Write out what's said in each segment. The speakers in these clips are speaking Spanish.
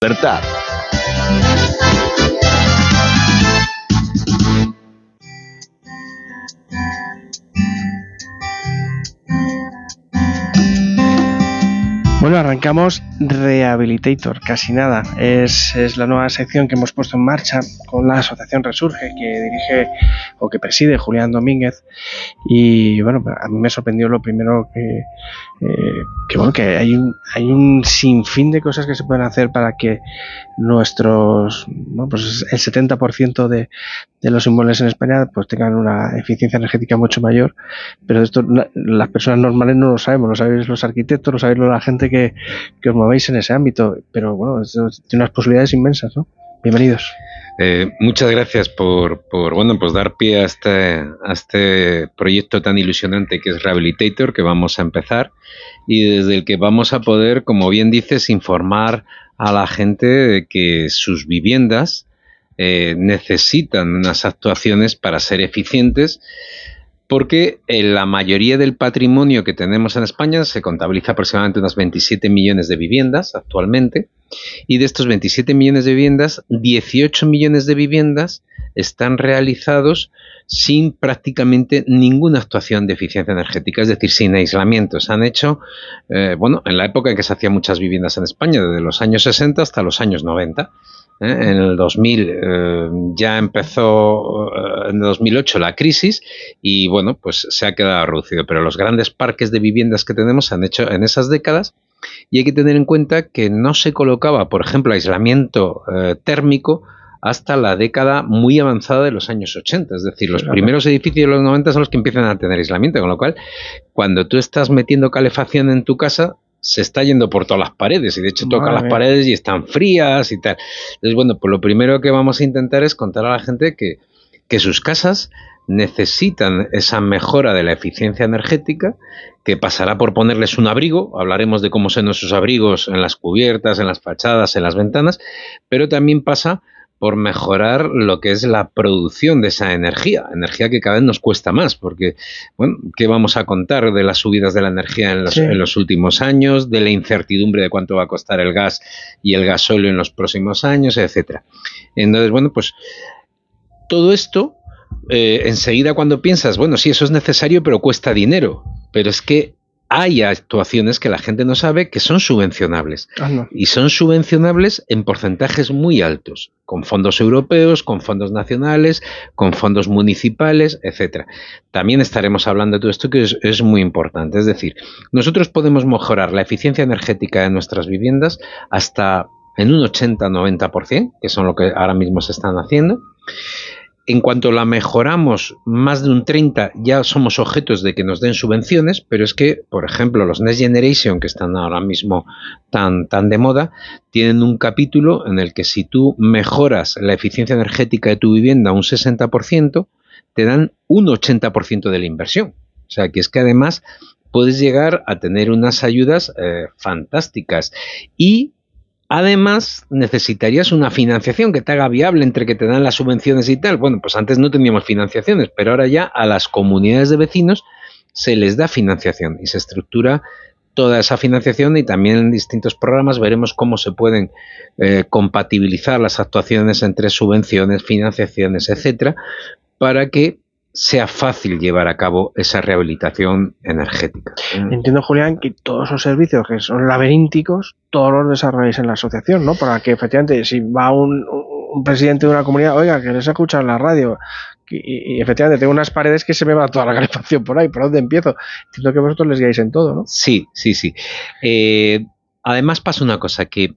Libertad. Bueno, arrancamos Rehabilitator, casi nada. Es la nueva sección que hemos puesto en marcha con la asociación Resurge, que dirige o que preside Julián Domínguez. Y bueno, a mí me sorprendió lo primero que hay un sinfín de cosas que se pueden hacer para que nuestros, bueno, pues el 70% de los inmuebles en España pues tengan una eficiencia energética mucho mayor, pero esto las personas normales no lo sabemos, lo sabéis los arquitectos, lo sabéis la gente que os movéis en ese ámbito, pero bueno, esto tiene unas posibilidades inmensas, ¿no? Bienvenidos. Muchas gracias por bueno, pues dar pie a este proyecto tan ilusionante que es Rehabilitator, que vamos a empezar y desde el que vamos a poder, como bien dices, informar a la gente de que sus viviendas necesitan unas actuaciones para ser eficientes, porque la mayoría del patrimonio que tenemos en España se contabiliza aproximadamente unas 27 millones de viviendas actualmente, y de estos 27 millones de viviendas, 18 millones de viviendas están realizados sin prácticamente ninguna actuación de eficiencia energética, es decir, sin aislamiento. Se han hecho, en la época en que se hacían muchas viviendas en España, desde los años 60 hasta los años 90. En el 2000 ya empezó, en el 2008 la crisis y bueno, pues se ha quedado reducido, pero los grandes parques de viviendas que tenemos se han hecho en esas décadas y hay que tener en cuenta que no se colocaba, por ejemplo, aislamiento térmico hasta la década muy avanzada de los años 80, es decir, los primeros edificios de los 90 son los que empiezan a tener aislamiento, con lo cual, cuando tú estás metiendo calefacción en tu casa, se está yendo por todas las paredes y de hecho toca las paredes y están frías y tal. Entonces, bueno, pues lo primero que vamos a intentar es contar a la gente que sus casas necesitan esa mejora de la eficiencia energética, que pasará por ponerles un abrigo. Hablaremos de cómo son esos abrigos en las cubiertas, en las fachadas, en las ventanas, pero también pasa por mejorar lo que es la producción de esa energía que cada vez nos cuesta más, porque, bueno, ¿qué vamos a contar de las subidas de la energía en los últimos años, de la incertidumbre de cuánto va a costar el gas y el gasóleo en los próximos años, etcétera? Entonces, bueno, pues todo esto, enseguida cuando piensas, bueno, sí, eso es necesario, pero cuesta dinero, pero es que hay actuaciones que la gente no sabe que son subvencionables. No. Y son subvencionables en porcentajes muy altos, con fondos europeos, con fondos nacionales, con fondos municipales, etcétera. También estaremos hablando de todo esto, que es muy importante. Es decir, nosotros podemos mejorar la eficiencia energética de nuestras viviendas hasta en un 80-90%, que son lo que ahora mismo se están haciendo. En cuanto la mejoramos más de un 30%, ya somos objetos de que nos den subvenciones, pero es que, por ejemplo, los Next Generation, que están ahora mismo tan de moda, tienen un capítulo en el que si tú mejoras la eficiencia energética de tu vivienda un 60%, te dan un 80% de la inversión. O sea, que es que además puedes llegar a tener unas ayudas fantásticas y además, necesitarías una financiación que te haga viable entre que te dan las subvenciones y tal. Bueno, pues antes no teníamos financiaciones, pero ahora ya a las comunidades de vecinos se les da financiación y se estructura toda esa financiación y también en distintos programas veremos cómo se pueden compatibilizar las actuaciones entre subvenciones, financiaciones, etcétera, para que sea fácil llevar a cabo esa rehabilitación energética. Entiendo, Julián, que todos esos servicios que son laberínticos, todos los desarrolláis en la asociación, ¿no? Para que efectivamente, si va un presidente de una comunidad, oiga, que les escucha en la radio, y efectivamente tengo unas paredes que se me va toda la calefacción por ahí, ¿por dónde empiezo? Entiendo que vosotros les guiáis en todo, ¿no? Sí. Además pasa una cosa, que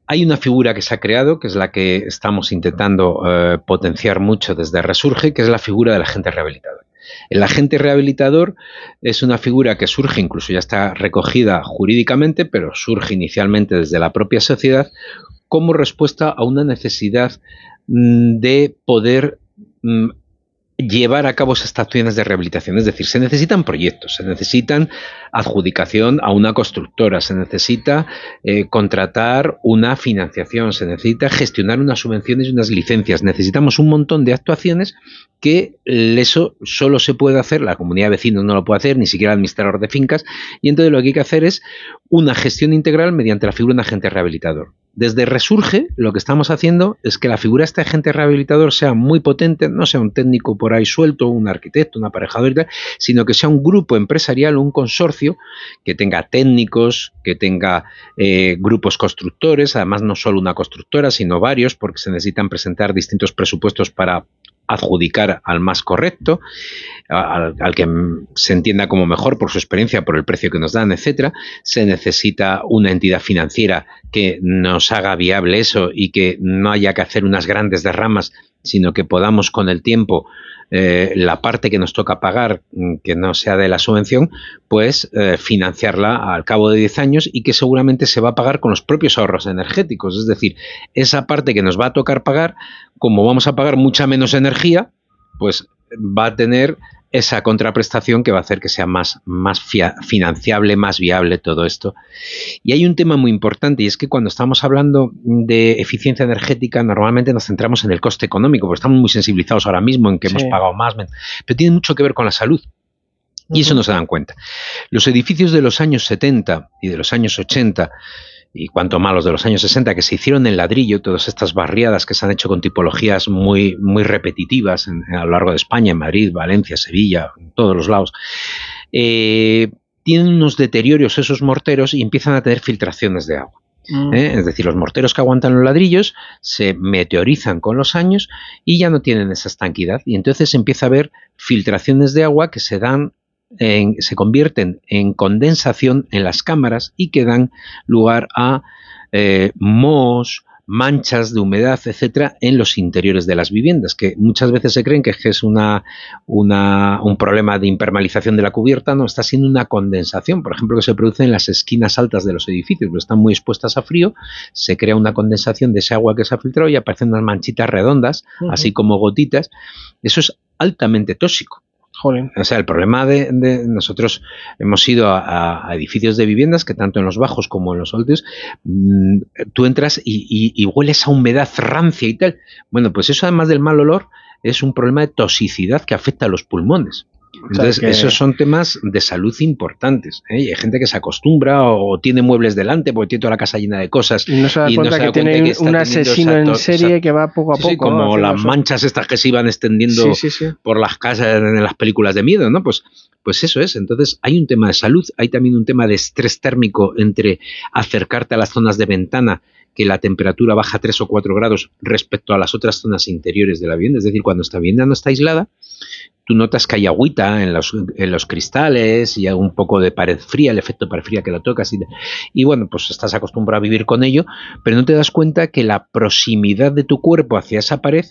hay una figura que se ha creado, que es la que estamos intentando potenciar mucho desde Resurge, que es la figura del agente rehabilitador. El agente rehabilitador es una figura que surge, incluso ya está recogida jurídicamente, pero surge inicialmente desde la propia sociedad como respuesta a una necesidad de poder llevar a cabo esas acciones de rehabilitación. Es decir, se necesitan proyectos, se necesitan adjudicación a una constructora, se necesita contratar una financiación, se necesita gestionar unas subvenciones y unas licencias. Necesitamos un montón de actuaciones que eso solo se puede hacer, la comunidad de vecinos no lo puede hacer, ni siquiera el administrador de fincas, y entonces lo que hay que hacer es una gestión integral mediante la figura de un agente rehabilitador. Desde Resurge lo que estamos haciendo es que la figura de este agente rehabilitador sea muy potente, no sea un técnico por ahí suelto, un arquitecto, un aparejador y tal, sino que sea un grupo empresarial, un consorcio que tenga técnicos, que tenga grupos constructores, además no solo una constructora, sino varios, porque se necesitan presentar distintos presupuestos para adjudicar al más correcto, al que se entienda como mejor por su experiencia, por el precio que nos dan, etcétera. Se necesita una entidad financiera que nos haga viable eso y que no haya que hacer unas grandes derramas, sino que podamos con el tiempo la parte que nos toca pagar, que no sea de la subvención, pues financiarla al cabo de 10 años y que seguramente se va a pagar con los propios ahorros energéticos. Es decir, esa parte que nos va a tocar pagar, como vamos a pagar mucha menos energía, pues va a tener esa contraprestación que va a hacer que sea más financiable, más viable todo esto. Y hay un tema muy importante, y es que cuando estamos hablando de eficiencia energética, normalmente nos centramos en el coste económico, porque estamos muy sensibilizados ahora mismo en que hemos pagado más, pero tiene mucho que ver con la salud. Y eso no se dan cuenta. Los edificios de los años 70 y de los años 80, y cuanto más los de los años 60, que se hicieron en ladrillo, todas estas barriadas que se han hecho con tipologías muy, muy repetitivas a lo largo de España, en Madrid, Valencia, Sevilla, en todos los lados, tienen unos deterioros esos morteros y empiezan a tener filtraciones de agua. Es decir, los morteros que aguantan los ladrillos se meteorizan con los años y ya no tienen esa estanquidad. Y entonces empieza a haber filtraciones de agua que se convierten en condensación en las cámaras y que dan lugar a mohos, manchas de humedad, etcétera, en los interiores de las viviendas, que muchas veces se creen que es un problema de impermeabilización de la cubierta. No, está siendo una condensación, por ejemplo, que se produce en las esquinas altas de los edificios, porque están muy expuestas a frío, se crea una condensación de ese agua que se ha filtrado y aparecen unas manchitas redondas, así como gotitas. Eso es altamente tóxico. Jolín. O sea, el problema de nosotros hemos ido a edificios de viviendas que tanto en los bajos como en los altos, tú entras y hueles a humedad rancia y tal. Bueno, pues eso, además del mal olor, es un problema de toxicidad que afecta a los pulmones. Entonces, esos son temas de salud importantes, ¿eh? Y hay gente que se acostumbra o tiene muebles delante porque tiene toda la casa llena de cosas y no se da cuenta que tiene un asesino en serie que va poco a poco. Sí, como las manchas estas que se iban extendiendo por las casas en las películas de miedo, ¿no? Pues eso es. Entonces, hay un tema de salud, hay también un tema de estrés térmico entre acercarte a las zonas de ventana, que la temperatura baja 3 o 4 grados respecto a las otras zonas interiores de la vivienda. Es decir, cuando esta vivienda no está aislada, tú notas que hay agüita en los cristales y hay un poco de pared fría, el efecto pared fría que la tocas. Y bueno, pues estás acostumbrado a vivir con ello, pero no te das cuenta que la proximidad de tu cuerpo hacia esa pared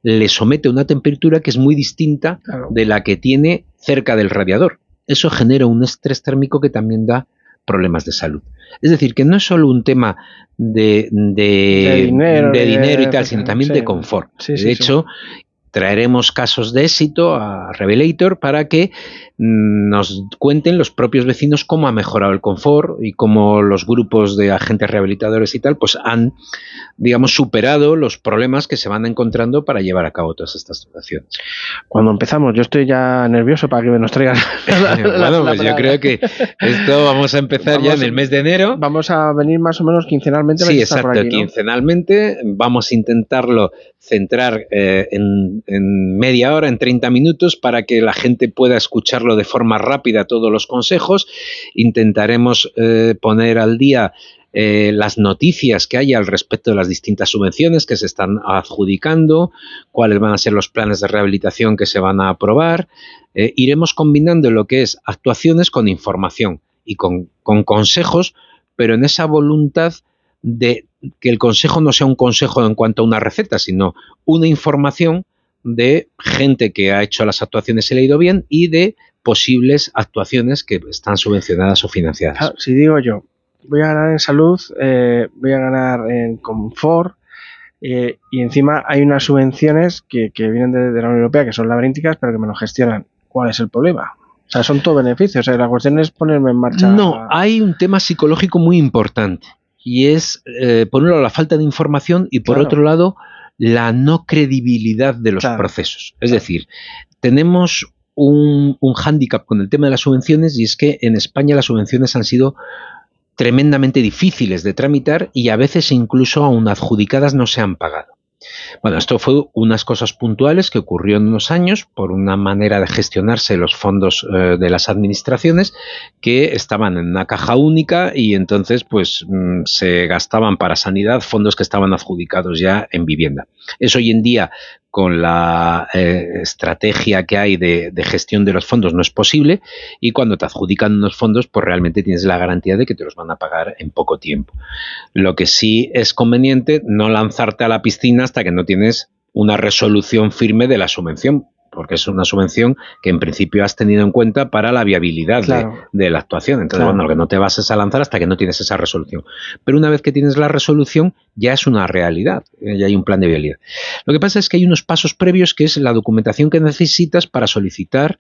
le somete a una temperatura que es muy distinta de la que tiene cerca del radiador. Eso genera un estrés térmico que también da problemas de salud. Es decir, que no es solo un tema de dinero y tal, sino también de confort. De hecho, traeremos casos de éxito a Rehabilitator para que nos cuenten los propios vecinos cómo ha mejorado el confort y cómo los grupos de agentes rehabilitadores y tal pues han, digamos, superado los problemas que se van encontrando para llevar a cabo todas estas situaciones. Cuando empezamos, yo estoy ya nervioso para que nos traigan bueno, pues yo creo que esto vamos a empezar ya en el mes de enero. Vamos a venir más o menos quincenalmente. Sí, exacto, por aquí, ¿no? Quincenalmente. Vamos a intentarlo centrar en media hora, en 30 minutos, para que la gente pueda escucharlo de forma rápida todos los consejos. Intentaremos poner al día las noticias que hay al respecto de las distintas subvenciones que se están adjudicando, cuáles van a ser los planes de rehabilitación que se van a aprobar. Iremos combinando lo que es actuaciones con información y con consejos, pero en esa voluntad de que el consejo no sea un consejo en cuanto a una receta, sino una información de gente que ha hecho las actuaciones y le ha ido bien y de posibles actuaciones que están subvencionadas o financiadas. Claro, si digo yo, voy a ganar en salud, voy a ganar en confort, y encima hay unas subvenciones que vienen de la Unión Europea que son laberínticas pero que me lo gestionan. ¿Cuál es el problema? O sea, son todo beneficios. O sea, la cuestión es ponerme en marcha. No, hay un tema psicológico muy importante y es, por un lado, la falta de información y por otro lado, la no credibilidad de los procesos. Es decir, tenemos un hándicap con el tema de las subvenciones y es que en España las subvenciones han sido tremendamente difíciles de tramitar y a veces incluso aún adjudicadas no se han pagado. Bueno, esto fue unas cosas puntuales que ocurrió en unos años por una manera de gestionarse los fondos de las administraciones que estaban en una caja única y entonces pues se gastaban para sanidad fondos que estaban adjudicados ya en vivienda. Eso hoy en día, con la estrategia que hay de gestión de los fondos, no es posible, y cuando te adjudican unos fondos pues realmente tienes la garantía de que te los van a pagar en poco tiempo. Lo que sí es conveniente no lanzarte a la piscina hasta que no tienes una resolución firme de la subvención, porque es una subvención que en principio has tenido en cuenta para la viabilidad de la actuación. Entonces, bueno, lo que no te vas es a lanzar hasta que no tienes esa resolución. Pero una vez que tienes la resolución, ya es una realidad, ya hay un plan de viabilidad. Lo que pasa es que hay unos pasos previos, que es la documentación que necesitas para solicitar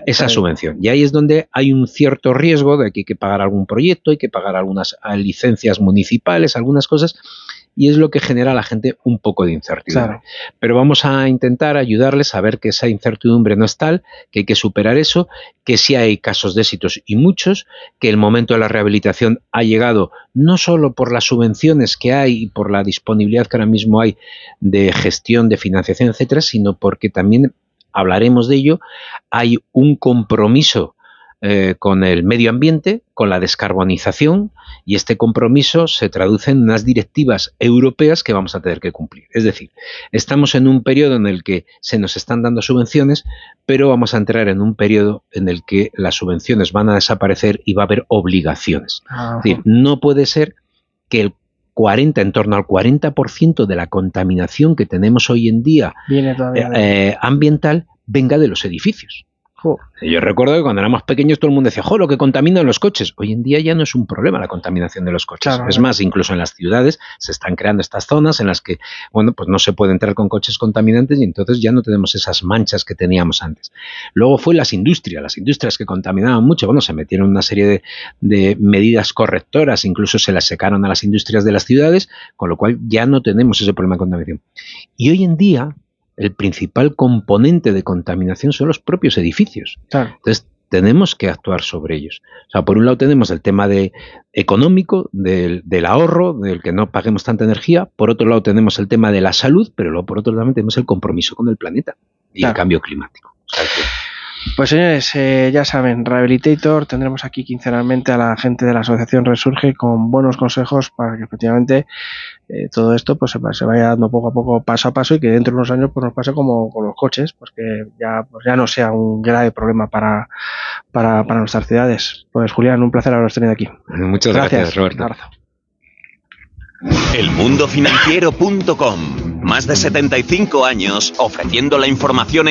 esa subvención. Y ahí es donde hay un cierto riesgo de que hay que pagar algún proyecto, hay que pagar algunas licencias municipales, algunas cosas, y es lo que genera a la gente un poco de incertidumbre. Pero vamos a intentar ayudarles a ver que esa incertidumbre no es tal, que hay que superar eso, que sí hay casos de éxitos y muchos, que el momento de la rehabilitación ha llegado no solo por las subvenciones que hay y por la disponibilidad que ahora mismo hay de gestión, de financiación, etcétera, sino porque también, hablaremos de ello, hay un compromiso con el medio ambiente, con la descarbonización, y este compromiso se traduce en unas directivas europeas que vamos a tener que cumplir. Es decir, estamos en un periodo en el que se nos están dando subvenciones, pero vamos a entrar en un periodo en el que las subvenciones van a desaparecer y va a haber obligaciones. Es decir, no puede ser que en torno al 40% de la contaminación que tenemos hoy en día ambiental venga de los edificios. Yo recuerdo que cuando éramos pequeños todo el mundo decía, lo que contaminan los coches. Hoy en día ya no es un problema la contaminación de los coches. Es más, incluso en las ciudades se están creando estas zonas en las que, bueno, pues no se puede entrar con coches contaminantes y entonces ya no tenemos esas manchas que teníamos antes. Luego fue las industrias que contaminaban mucho. Bueno, se metieron una serie de medidas correctoras, incluso se las secaron a las industrias de las ciudades, con lo cual ya no tenemos ese problema de contaminación. Y hoy en día el principal componente de contaminación son los propios edificios. Entonces, tenemos que actuar sobre ellos. O sea, por un lado tenemos el tema económico, del ahorro, del que no paguemos tanta energía. Por otro lado tenemos el tema de la salud, pero luego por otro lado también tenemos el compromiso con el planeta y el cambio climático. O sea, pues señores, ya saben, Rehabilitator, tendremos aquí quincenalmente a la gente de la asociación Resurge con buenos consejos para que efectivamente todo esto pues se vaya dando poco a poco, paso a paso, y que dentro de unos años pues nos pase como con los coches, pues que ya no sea un grave problema para nuestras ciudades. Pues Julián, un placer haberos tenido aquí. Muchas gracias Roberto. Un abrazo. Elmundofinanciero.com. Más de 75 años ofreciendo la información